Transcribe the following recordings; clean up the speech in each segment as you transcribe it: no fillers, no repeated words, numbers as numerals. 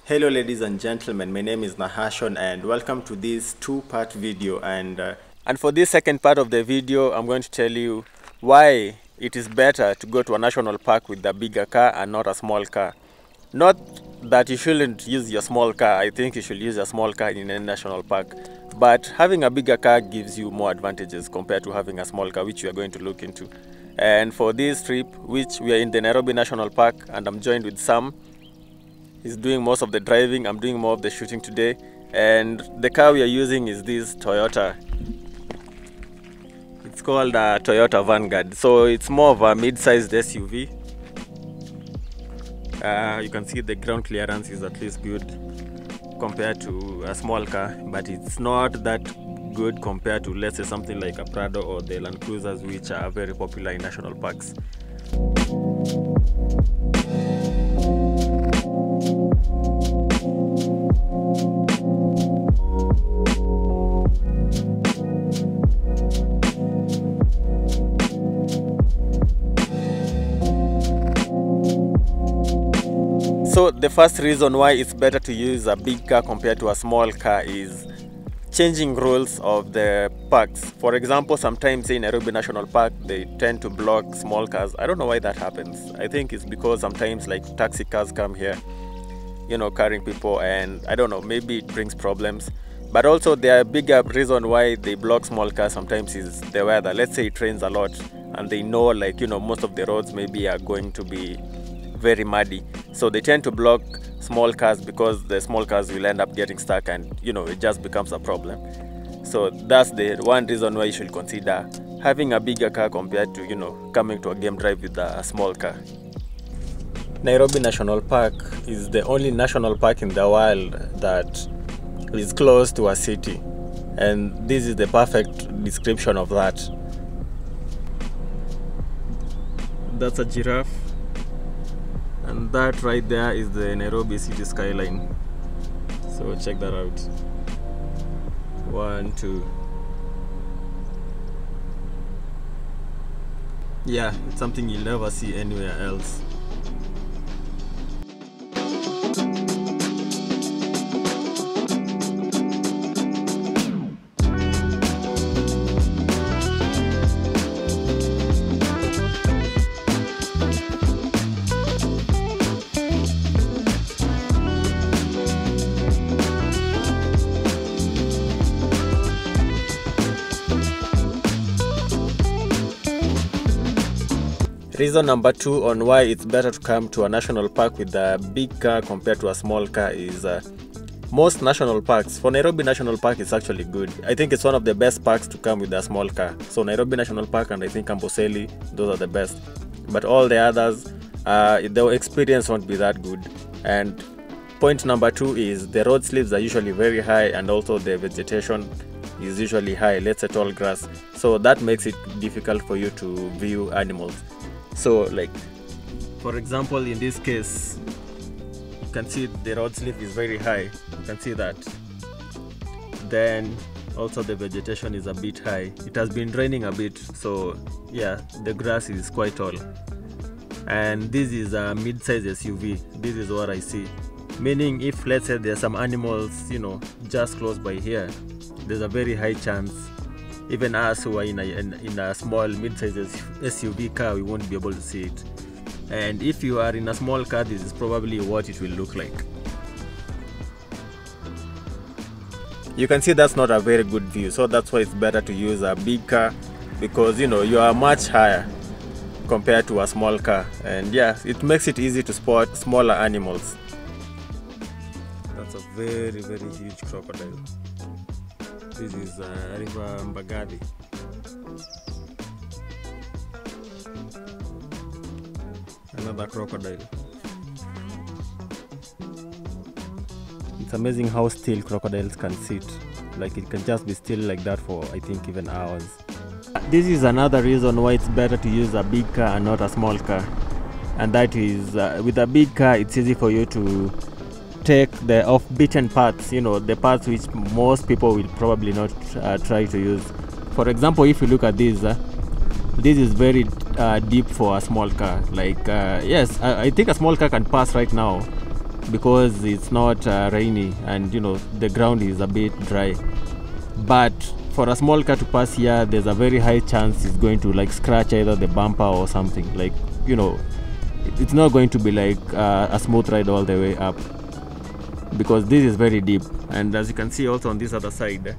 Hello ladies and gentlemen, my name is Nahashon and welcome to this two-part video, and for this second part of the video I'm going to tell you why it is better to go to a national park with a bigger car and not a small car. Not that you shouldn't use your small car, I think you should use a small car in a national park, but having a bigger car gives you more advantages compared to having a small car, which we are going to look into. And for this trip, which we are in the Nairobi National Park, and I'm joined with Sam. He's doing most of the driving, I'm doing more of the shooting today, and the car we are using is this Toyota. It's called a Toyota Vanguard, so it's more of a mid-sized SUV. You can see the ground clearance is at least good compared to a small car, but it's not that good compared to, let's say, something like a Prado or the Land Cruisers, which are very popular in national parks. So the first reason why it's better to use a big car compared to a small car is changing rules of the parks. For example, sometimes in Nairobi National Park, they tend to block small cars. I don't know why that happens. I think it's because sometimes like taxi cars come here, you know, carrying people, and I don't know, maybe it brings problems. But also the bigger reason why they block small cars sometimes is the weather. Let's say it rains a lot and they know, like, you know, most of the roads maybe are going to be very muddy, so they tend to block small cars because the small cars will end up getting stuck, and you know, it just becomes a problem. So that's the one reason why you should consider having a bigger car compared to, you know, coming to a game drive with a small car. Nairobi National Park is the only national park in the world that is close to a city, and this is the perfect description of that. That's a giraffe, and that right there is the Nairobi city skyline. So check that out. 1, 2. Yeah, it's something you'll never see anywhere else. Reason number 2 on why it's better to come to a national park with a big car compared to a small car is most national parks. For Nairobi National Park, it's actually good. I think it's one of the best parks to come with a small car. So Nairobi National Park and I think Amboseli, those are the best. But all the others, the experience won't be that good. And point number 2 is the road sleeves are usually very high, and also the vegetation is usually high, let's say tall grass. So that makes it difficult for you to view animals. So, like, for example, in this case, you can see the road sleeve is very high. You can see that. Then also the vegetation is a bit high. It has been raining a bit, so yeah, the grass is quite tall. And this is a mid-size SUV. This is what I see. Meaning, if let's say there's some animals, you know, just close by here, there's a very high chance even us who are in a small mid-sized SUV car, we won't be able to see it. And if you are in a small car, this is probably what it will look like. You can see that's not a very good view, so that's why it's better to use a big car, because you know, you are much higher compared to a small car, and yeah, it makes it easy to spot smaller animals. That's a very, very huge crocodile. This is River Mbagadi. Another crocodile. It's amazing how still crocodiles can sit. Like, it can just be still like that for, I think, even hours. This is another reason why it's better to use a big car and not a small car. And that is, with a big car, it's easy for you to take the off-beaten paths, you know, the paths which most people will probably not try to use. For example, if you look at this is very deep for a small car. Like, yes, I think a small car can pass right now, because it's not rainy and, you know, the ground is a bit dry. But for a small car to pass here, there's a very high chance it's going to like scratch either the bumper or something. Like, you know, it's not going to be like a smooth ride all the way up, because this is very deep. And as you can see also on this other side,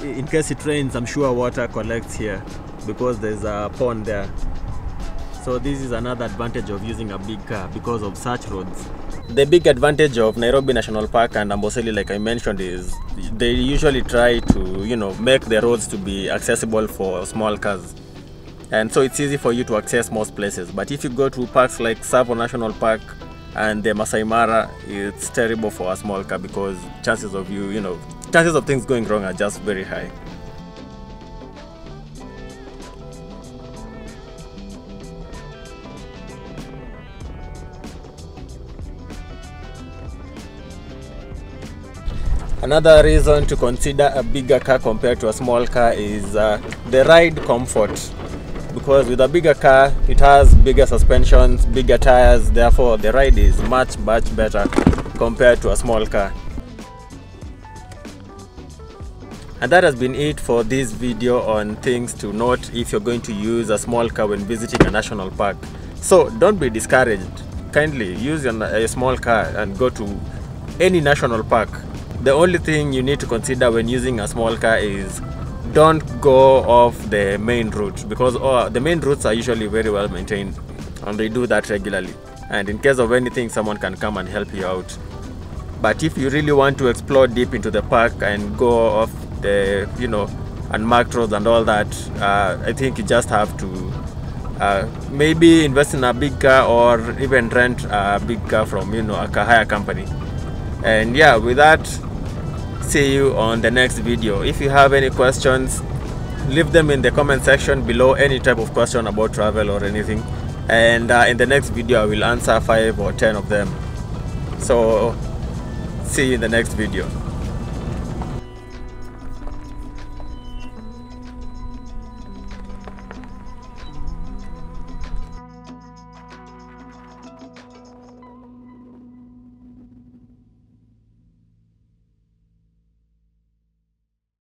in case it rains, I'm sure water collects here because there's a pond there. So this is another advantage of using a big car because of such roads. The big advantage of Nairobi National Park and Amboseli, like I mentioned, is they usually try to, you know, make the roads to be accessible for small cars. And so it's easy for you to access most places. But if you go to parks like Tsavo National Park and the Masai Mara, it's terrible for a small car because chances of chances of things going wrong are just very high. Another reason to consider a bigger car compared to a small car is the ride comfort. Because with a bigger car, it has bigger suspensions, bigger tires, therefore the ride is much better compared to a small car. And that has been it for this video on things to note if you're going to use a small car when visiting a national park. So don't be discouraged. Kindly use a small car and go to any national park. The only thing you need to consider when using a small car is don't go off the main route, because the main routes are usually very well maintained and they do that regularly. And in case of anything, someone can come and help you out. But if you really want to explore deep into the park and go off the, unmarked roads and all that, I think you just have to maybe invest in a big car or even rent a big car from, a car hire company. And yeah, with that, see you on the next video. If you have any questions, leave them in the comment section below, any type of question about travel or anything, and in the next video I will answer 5 or 10 of them. So see you in the next video.